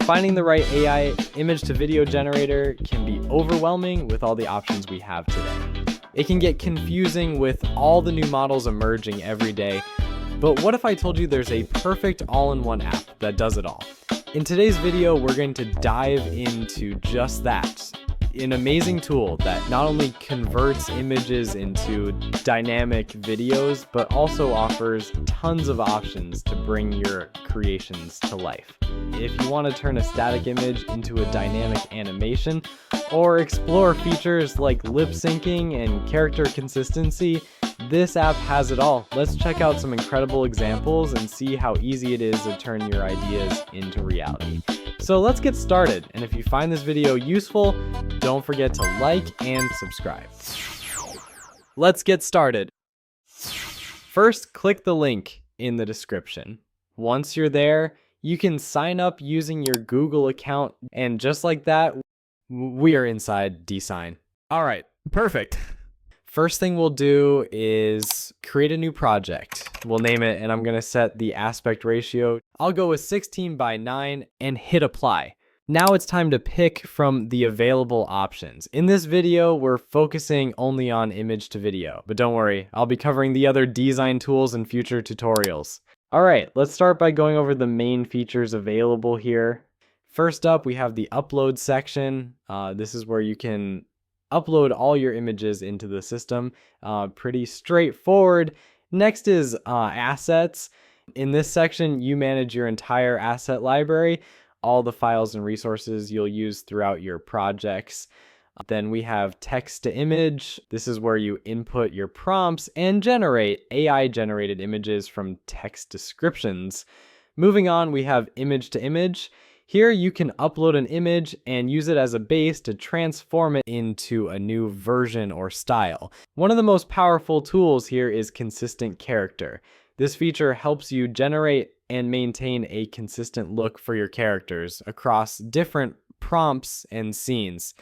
Finding the right AI image to video generator can be overwhelming with all the options we have today. It can get confusing with all the new models emerging every day, but what if I told you there's a perfect all-in-one app that does it all? In today's video, we're going to dive into just that. An amazing tool that not only converts images into dynamic videos, but also offers tons of options to bring your creations to life. If you want to turn a static image into a dynamic animation, or explore features like lip syncing and character consistency, this app has it all. Let's check out some incredible examples and see how easy it is to turn your ideas into reality. So let's get started, and if you find this video useful, don't forget to like and subscribe. Let's get started. First, click the link in the description. Once you're there, you can sign up using your Google account, and just like that, we are inside Dzine. All right, perfect. First thing we'll do is create a new project. We'll name it, and I'm gonna set the aspect ratio. I'll go with 16:9 and hit apply. Now it's time to pick from the available options. In this video, we're focusing only on image to video, but don't worry, I'll be covering the other Dzine tools in future tutorials. All right, let's start by going over the main features available here. First up, we have the upload section. This is where you can upload all your images into the system. Pretty straightforward. Next is assets. In this section, you manage your entire asset library, all the files and resources you'll use throughout your projects. Then we have text to image. This is where you input your prompts and generate AI-generated images from text descriptions. Moving on, we have image to image. Here you can upload an image and use it as a base to transform it into a new version or style. One of the most powerful tools here is consistent character. This feature helps you generate and maintain a consistent look for your characters across different prompts and scenes.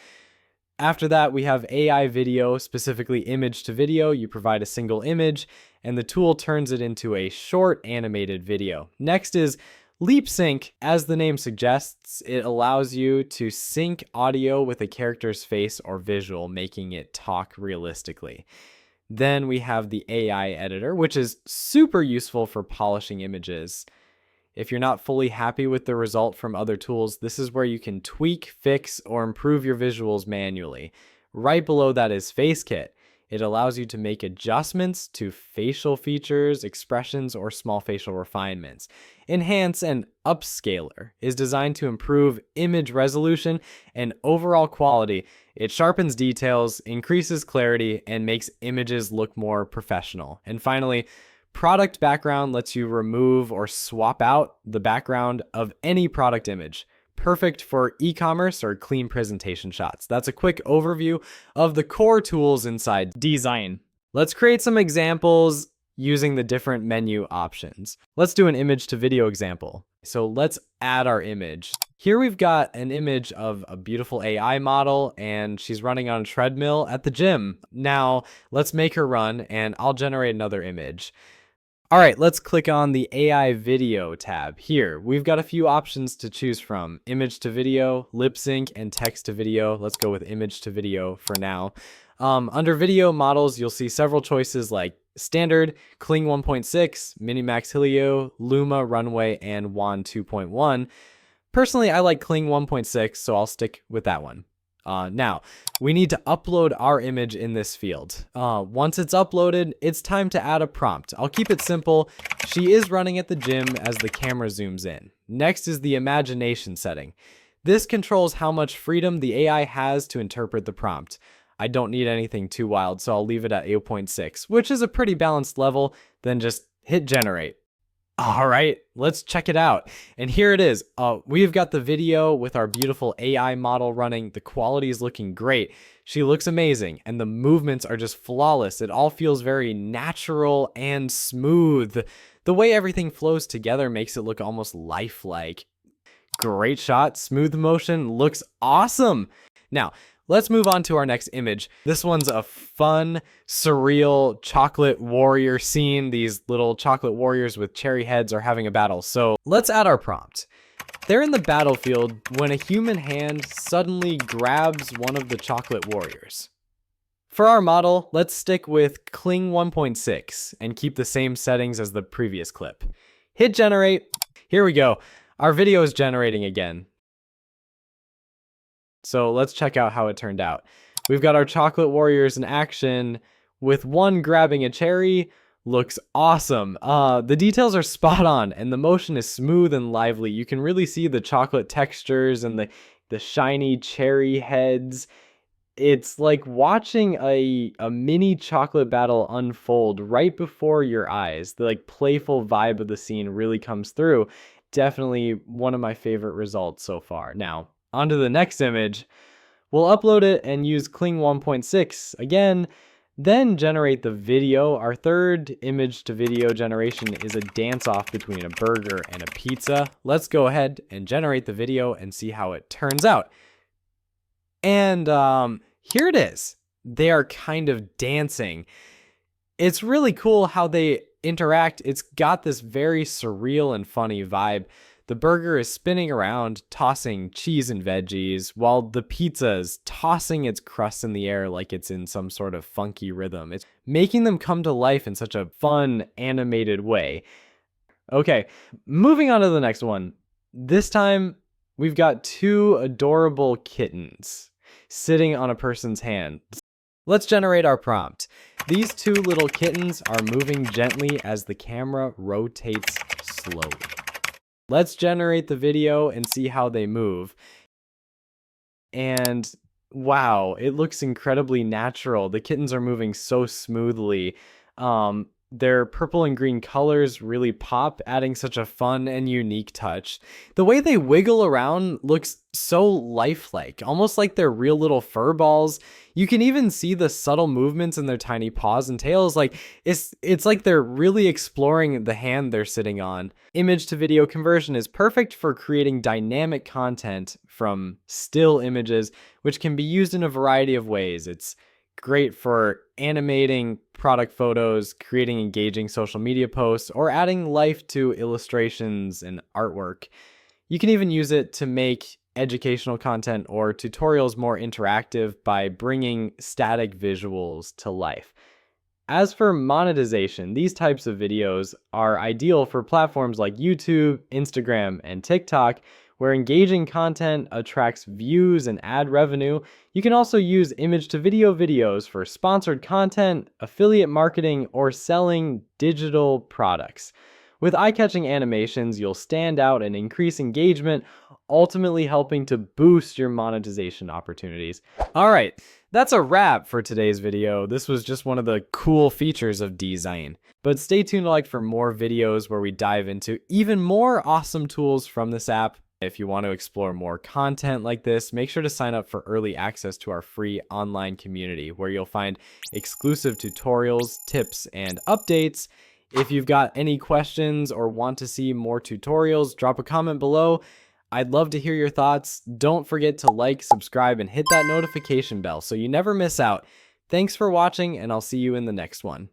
After that, we have AI video, specifically image to video. You provide a single image and the tool turns it into a short animated video. Next is Leap sync. As the name suggests, it allows you to sync audio with a character's face or visual, making it talk realistically. Then we have the AI editor, which is super useful for polishing images. If you're not fully happy with the result from other tools, this is where you can tweak, fix, or improve your visuals manually. Right below that is FaceKit. It allows you to make adjustments to facial features, expressions, or small facial refinements. Enhance and Upscaler is designed to improve image resolution and overall quality. It sharpens details, increases clarity, and makes images look more professional. And finally, Product Background lets you remove or swap out the background of any product image. Perfect for e-commerce or clean presentation shots. That's a quick overview of the core tools inside Dzine. Let's create some examples using the different menu options. Let's do an image to video example. So let's add our image. Here we've got an image of a beautiful AI model and she's running on a treadmill at the gym. Now let's make her run and I'll generate another image. All right, let's click on the AI video tab. Here, we've got a few options to choose from. Image to video, lip sync, and text to video. Let's go with image to video for now. Under video models, you'll see several choices like Standard, Kling 1.6, Minimax Helio, Luma Runway, and WAN 2.1. Personally, I like Kling 1.6, so I'll stick with that one. Now, we need to upload our image in this field. Once it's uploaded, it's time to add a prompt. I'll keep it simple. She is running at the gym as the camera zooms in. Next is the imagination setting. This controls how much freedom the AI has to interpret the prompt. I don't need anything too wild, so I'll leave it at 8.6, which is a pretty balanced level. Then just hit generate. All right, let's check it out. And here it is. We've got the video with our beautiful AI model running. The quality is looking great. She looks amazing and the movements are just flawless. It all feels very natural and smooth. The way everything flows together makes it look almost lifelike. Great shot, smooth motion, looks awesome. Now, let's move on to our next image. This one's a fun, surreal chocolate warrior scene. These little chocolate warriors with cherry heads are having a battle. So let's add our prompt. They're in the battlefield when a human hand suddenly grabs one of the chocolate warriors. For our model, let's stick with Kling 1.6 and keep the same settings as the previous clip. Hit generate. Here we go. Our video is generating again. So let's check out how it turned out. We've got our chocolate warriors in action with one grabbing a cherry. Looks awesome. The details are spot on and the motion is smooth and lively. You can really see the chocolate textures and the shiny cherry heads. It's like watching a mini chocolate battle unfold right before your eyes. The like playful vibe of the scene really comes through. Definitely one of my favorite results so far. Now, on to the next image. We'll upload it and use Kling 1.6 again, then generate the video. Our third image to video generation is a dance-off between a burger and a pizza. Let's go ahead and generate the video and see how it turns out. And here it is. They are kind of dancing. It's really cool how they interact. It's got this very surreal and funny vibe. The burger is spinning around, tossing cheese and veggies, while the pizza is tossing its crust in the air like it's in some sort of funky rhythm. It's making them come to life in such a fun, animated way. Okay, moving on to the next one. This time, we've got two adorable kittens sitting on a person's hand. Let's generate our prompt. These two little kittens are moving gently as the camera rotates slowly. Let's generate the video and see how they move. And wow, it looks incredibly natural. The kittens are moving so smoothly. Their purple and green colors really pop, adding such a fun and unique touch. The way they wiggle around looks so lifelike, almost like they're real little fur balls. You can even see the subtle movements in their tiny paws and tails. Like it's like they're really exploring the hand they're sitting on. Image to video conversion is perfect for creating dynamic content from still images, which can be used in a variety of ways. It's great for animating product photos, creating engaging social media posts, or adding life to illustrations and artwork. You can even use it to make educational content or tutorials more interactive by bringing static visuals to life. As for monetization, these types of videos are ideal for platforms like YouTube, Instagram, and TikTok, where engaging content attracts views and ad revenue. You can also use image to video videos for sponsored content, affiliate marketing, or selling digital products. With eye-catching animations, you'll stand out and increase engagement, ultimately helping to boost your monetization opportunities. All right, that's a wrap for today's video. This was just one of the cool features of Dzine. But stay tuned for more videos where we dive into even more awesome tools from this app. If you want to explore more content like this, make sure to sign up for early access to our free online community where you'll find exclusive tutorials, tips, and updates. If you've got any questions or want to see more tutorials, drop a comment below. I'd love to hear your thoughts. Don't forget to like, subscribe, and hit that notification bell so you never miss out. Thanks for watching, and I'll see you in the next one.